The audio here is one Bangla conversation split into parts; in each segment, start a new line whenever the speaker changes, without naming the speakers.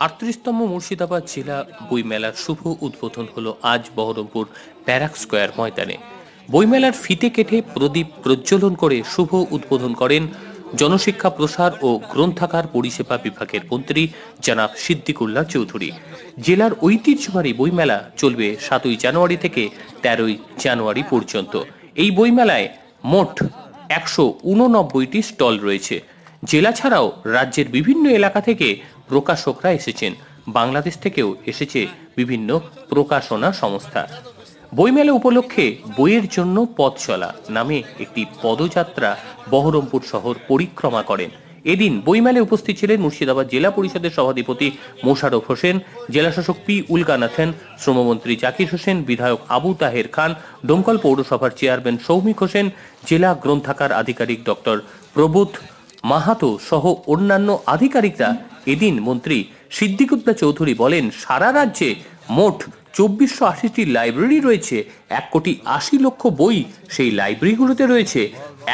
38তম মুর্শিদাবাদ জেলা বইমেলার শুভ উদ্বোধন হলো আজ বহরমপুর ব্যারাক স্কয়ার ময়দানে। বইমেলার ফিতে কেটে প্রদীপ প্রজ্বলন করে শুভ উদ্বোধন করেন জনশিক্ষা প্রসার ও গ্রন্থাগার পরিষেবা বিভাগের মন্ত্রী জনাব সিদ্দিকুল্লাহ চৌধুরী। জেলার ঐতিহ্যবাহী বইমেলা চলবে 7ই জানুয়ারি থেকে 13ই জানুয়ারি পর্যন্ত। এই বইমেলায় মোট 189টি স্টল রয়েছে। জেলা ছাড়াও রাজ্যের বিভিন্ন এলাকা থেকে প্রকাশকরা এসেছেন, বাংলাদেশ থেকেও এসেছে বিভিন্ন প্রকাশনা সংস্থা। বইমেলা উপলক্ষে বইয়ের জন্য পথ চলা নামে একটি পদযাত্রা বহরমপুর শহর পরিক্রমা করেন। এদিন বইমেলায় উপস্থিত ছিলেন মুর্শিদাবাদ জেলা পরিষদের সভাধিপতি মোশাররফ হোসেন, জেলাশাসক পি উলগানাথেন, শ্রমমন্ত্রী জাকির হোসেন, বিধায়ক আবু তাহের খান, ডোমকল পৌরসভার চেয়ারম্যান সৌমিক হোসেন, জেলা গ্রন্থাগার আধিকারিক ডক্টর প্রবোধ মাহাতো সহ অন্যান্য আধিকারিকরা। এদিন মন্ত্রী সিদ্দিকুল্লাহ চৌধুরী বলেন, সারা রাজ্যে মোট 2480টি লাইব্রেরি রয়েছে। 1,80,00,000 বই সেই লাইব্রেরিগুলোতে রয়েছে।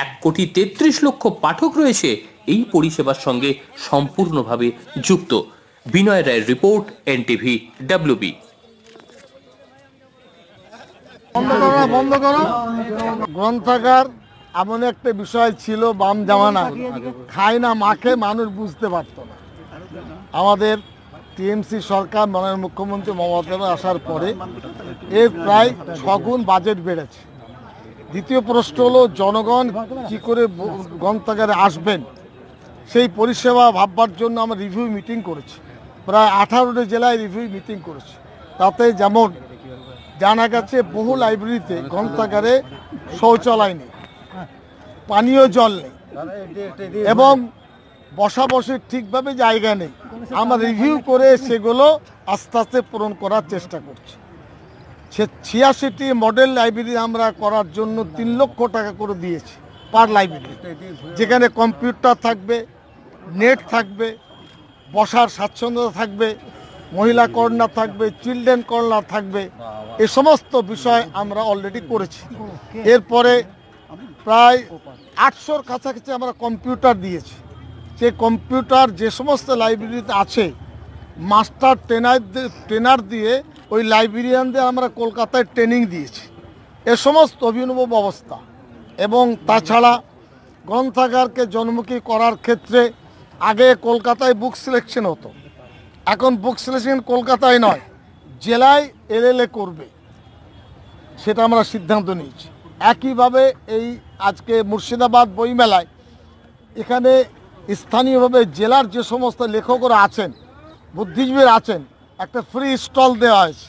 1,33,00,000 পাঠক রয়েছে এই পরিষেবার সঙ্গে সম্পূর্ণভাবে যুক্ত। বিনয় রায়ের রিপোর্ট, এনটিভি ডাব্লিউবি।
গ্রন্থাগার এমন একটা বিষয় ছিল বাম জামানা, খায় না মাখে মানুষ বুঝতে পারত না। আমাদের টিএমসি সরকার মাননীয় মুখ্যমন্ত্রী মমতা আসার পরে এর প্রায় 6 গুণ বাজেট বেড়েছে। দ্বিতীয় প্রশ্ন হলো জনগণ কি করে গ্রন্থাগারে আসবেন, সেই পরিষেবা ভাববার জন্য আমরা রিভিউ মিটিং করেছি। প্রায় 18টি জেলায় রিভিউ মিটিং করেছি। তাতে যেমন জানা গেছে বহু লাইব্রেরিতে গ্রন্থাগারে শৌচালয় নেই, পানীয় জল নেই এবং বসাবসির ঠিকভাবে জায়গা নেই। আমরা রিভিউ করে সেগুলো আস্তে আস্তে পূরণ করার চেষ্টা করছি। 86টি মডেল লাইব্রেরি আমরা করার জন্য 3 লক্ষ টাকা করে দিয়েছি পার লাইব্রেরি, যেখানে কম্পিউটার থাকবে, নেট থাকবে, বসার স্বাচ্ছন্দ্যতা থাকবে, মহিলা কর্নার থাকবে, চিলড্রেন কর্নার থাকবে। এ সমস্ত বিষয় আমরা অলরেডি করেছি। এরপরে প্রায় 800-র কাছাকাছি আমরা কম্পিউটার দিয়েছি। যে কম্পিউটার যে সমস্ত লাইব্রেরিতে আছে, মাস্টার ট্রেনার দিয়ে ওই লাইব্রেরিয়ানদের আমরা কলকাতায় ট্রেনিং দিয়েছি। এ সমস্ত অভিনব ব্যবস্থা। এবং তাছাড়া গ্রন্থাগারকে জনমুখী করার ক্ষেত্রে আগে কলকাতায় বুক সিলেকশন হতো, এখন বুক সিলেকশন কলকাতায় নয়, জেলায় এলএলএ করবে, সেটা আমরা সিদ্ধান্ত নিয়েছি। একইভাবে এই আজকে মুর্শিদাবাদ বইমেলায় এখানে স্থানীয়ভাবে জেলার যে সমস্ত লেখকরা আছেন, বুদ্ধিজীবীরা আছেন, একটা ফ্রি স্টল দেওয়া হয়েছে।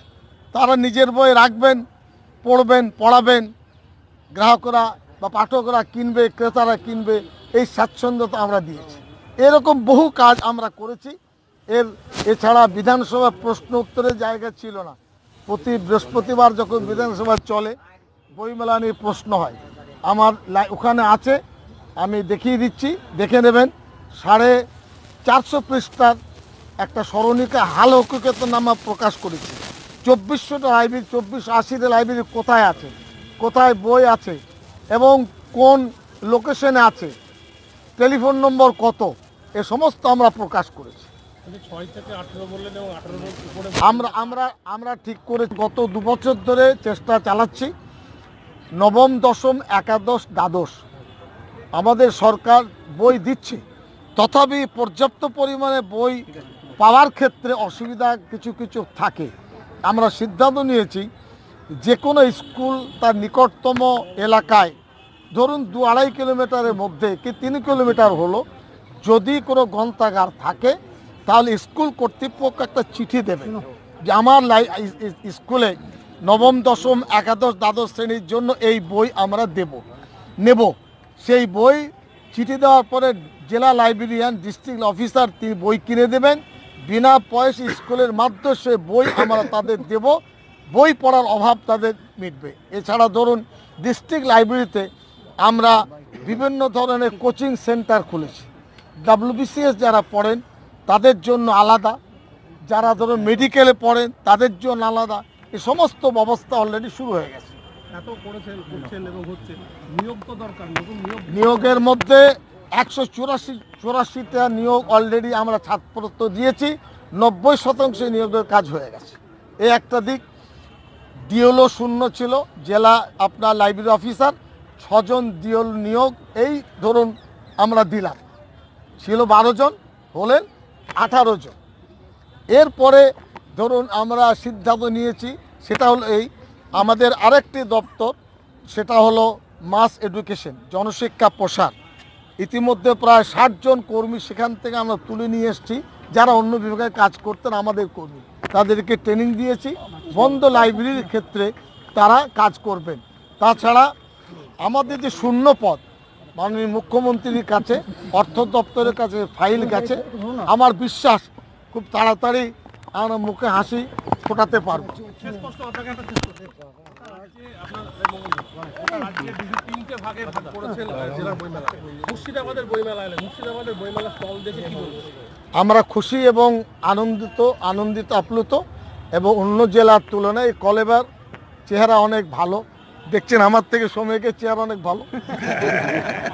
তারা নিজের বই রাখবেন, পড়বেন, পড়াবেন, গ্রাহকরা বা পাঠকরা কিনবে, ক্রেতারা কিনবে, এই স্বাচ্ছন্দ্যতা আমরা দিয়েছি। এরকম বহু কাজ আমরা করেছি। এছাড়া বিধানসভা প্রশ্ন উত্তরের জায়গা ছিল না। প্রতি বৃহস্পতিবার যখন বিধানসভা চলে বইমেলা নিয়ে প্রশ্ন হয়, আমার ওখানে আছে, আমি দেখিয়ে দিচ্ছি, দেখে নেবেন। 450 পৃষ্ঠার একটা স্মরণিকা হাল হকিকতনামা প্রকাশ করেছি। 2400টা লাইব্রেরি, 2480টা লাইব্রেরি কোথায় আছে, কোথায় বই আছে এবং কোন লোকেশনে আছে, টেলিফোন নম্বর কত, এ সমস্ত আমরা প্রকাশ করেছি। আমরা ঠিক করে গত 2 বছর ধরে চেষ্টা চালাচ্ছি। নবম, দশম, একাদশ, দ্বাদশ আমাদের সরকার বই দিচ্ছে, তথাপি পর্যাপ্ত পরিমাণে বই পাওয়ার ক্ষেত্রে অসুবিধা কিছু কিছু থাকে। আমরা সিদ্ধান্ত নিয়েছি যে কোনো স্কুল তার নিকটতম এলাকায়, ধরুন 2-2.5 কিলোমিটারের মধ্যে কি 3 কিলোমিটার হলো, যদি কোনো গ্রন্থাগার থাকে তাহলে স্কুল কর্তৃপক্ষ একটা চিঠি দেবে যে আমার স্কুলে নবম, দশম, একাদশ, দ্বাদশ শ্রেণীর জন্য এই বই আমরা নেব। সেই বই চিঠি দেওয়ার পরে জেলা লাইব্রেরিয়ান, ডিস্ট্রিক্ট অফিসার তিনি বই কিনে দেবেন বিনা পয়সা। স্কুলের মাধ্যমে সে বই আমরা তাদের দেব, বই পড়ার অভাব তাদের মিটবে। এছাড়া ধরুন ডিস্ট্রিক্ট লাইব্রেরিতে আমরা বিভিন্ন ধরনের কোচিং সেন্টার খুলেছি। WBCS যারা পড়েন তাদের জন্য আলাদা, যারা ধরুন মেডিকেলে পড়েন তাদের জন্য আলাদা, এই সমস্ত ব্যবস্থা অলরেডি শুরু হয়ে গেছে। নিয়োগের মধ্যে 184টা নিয়োগ অলরেডি আমরা ছাড়পত্র দিয়েছি, 90% নিয়োগের কাজ হয়ে গেছে। এই একটা দিক। ডিএলও শূন্য ছিল, জেলা আপনার লাইব্রেরি অফিসার 6 জন ডিএল নিয়োগ এই ধরুন আমরা দিলাম, ছিল 12 জন, হলেন 18 জন। এরপরে ধরুন আমরা সিদ্ধান্ত নিয়েছি, সেটা হলো এই আমাদের আরেকটি দপ্তর, সেটা হলো মাস এডুকেশন, জনশিক্ষা প্রসার। ইতিমধ্যে প্রায় 60 জন কর্মী সেখান থেকে আমরা তুলে নিয়ে এসেছি, যারা অন্য বিভাগে কাজ করতেন আমাদের কর্মী, তাদেরকে ট্রেনিং দিয়েছি। বন্ধ লাইব্রেরির ক্ষেত্রে তারা কাজ করবেন। তাছাড়া আমাদের যে শূন্য পদ মাননীয় মুখ্যমন্ত্রীর কাছে, অর্থ দপ্তরের কাছে ফাইল গেছে। আমার বিশ্বাস খুব তাড়াতাড়ি আমরা মুখে হাসি ফোটাতে পারবো। আমরা খুশি এবং আনন্দিত আপ্লুত, এবং অন্য জেলার তুলনায় কলেবার চেহারা অনেক ভালো। দেখছেন আমার থেকে সময়কে চেহারা অনেক ভালো।